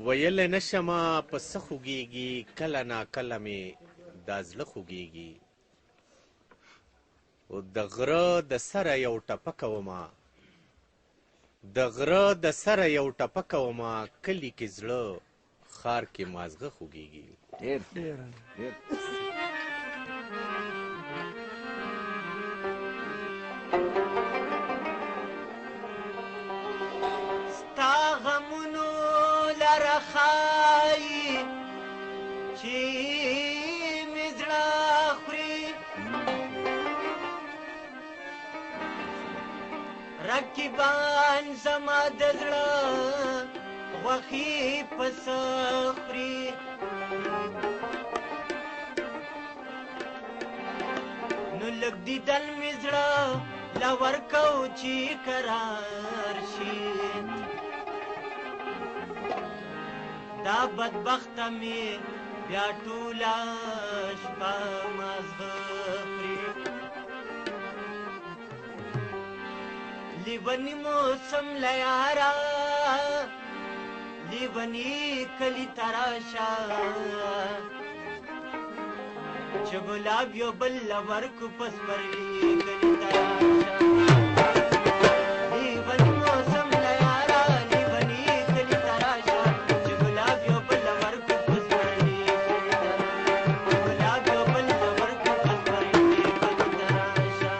ویلی نشمه په څه خوږېږي، کله ناکله مې دا زړه خوږېږي. د غره د سره یو ټپکه ومه، د غره د سره یو ټپکه ومه، کلي کې زړه ښار کې مازغه خوږېږي. ستا غمونو لره ښایي چې مې زړه خوري، رقیبان زما د زړه غوښې پسه خوري. نو لږ دیدل مې زړه له ورکو چې قرار شي، دا بدبخته مې بیا ټوله شپه مازغه خوري. لیونی موسم له یاره، لیونی کلي ته راشه، چې ګلاب یو بل له ورکو په سپرلي کلي ته راشه. لیونی موسم له یاره، لیونی کلي ته راشه، چې ګلاب یو بل له ورکو په سپرلي کلي ته راشه، ګلاب یو بل له ورکو په سپرلي کلي ته راشه.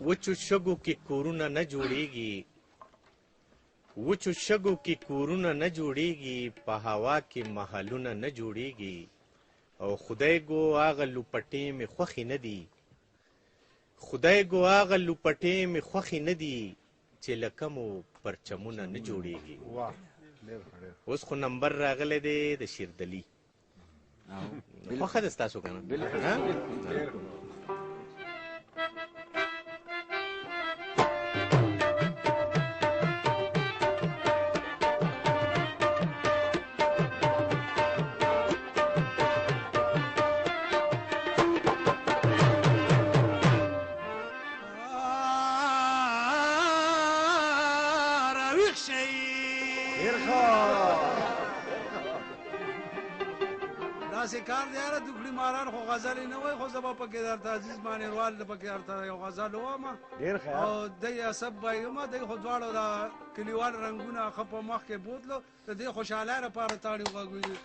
وچو شګو کې کورونه نه جوړیږي، وچو شګو کې کورونه نه جوړیږي، په هوا کې محلونه نه جوړیږي. او خدای ګو هغه لوپټې مې خوښې نه دي، خدای ګو هغه لوپټې مې خوښې نه دي، چې لکه مو پرچمونه نه جوړیږي. اوس خو نمبر راغلی دی د شیردلي خوښه ده ستاسو که نه داسې کار دی یاره دوکړي ماران خو غزلې نه وای خو زه به پکې درته عزیز مانیروال د پکې درته یو غزل ووایم او دی اسب به یم دی خو دواړو د کلیوال رنګونه ښه په مخ کې بوتلو د دې خوشحالۍ لپاره تاړي غږوي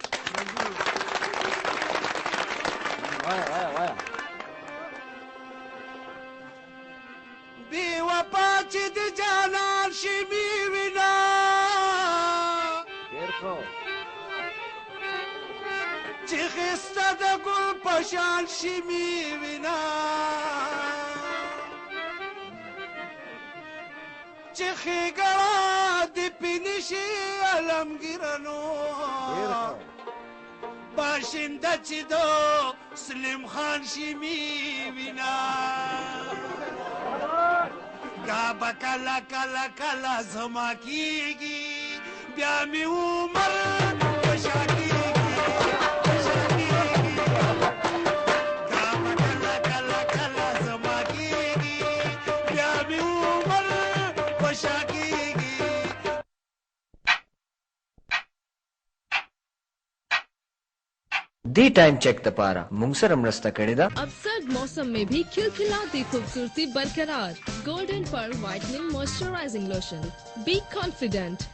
بې وفا چې د جانان شي مې وینا چې خسته د ګل په شان شي مې وینا چې ښېګړه د پینې شي علمګیرنو باشنده چې د سلیم خان شي مې وینا دا به کله کله کله زما کېږي بیا مې عمر په شا کېږي दी time check दपारा मूंग सर अमृस्ता कड़ेदा अब सर्द मौसम में भी खिलखिलाती खूबसूरती बरकरार गोल्डन पर whitening moisturizing lotion be confident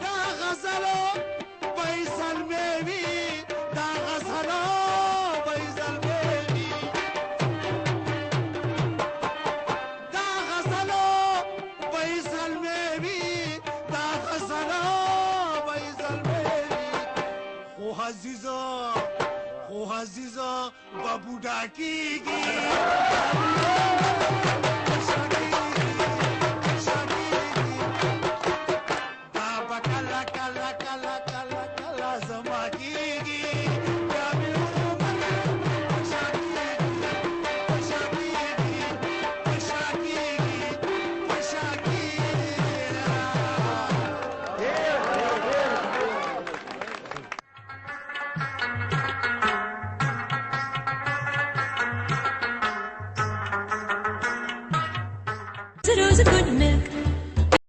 دا غزل فیصل میوی موږ کیږي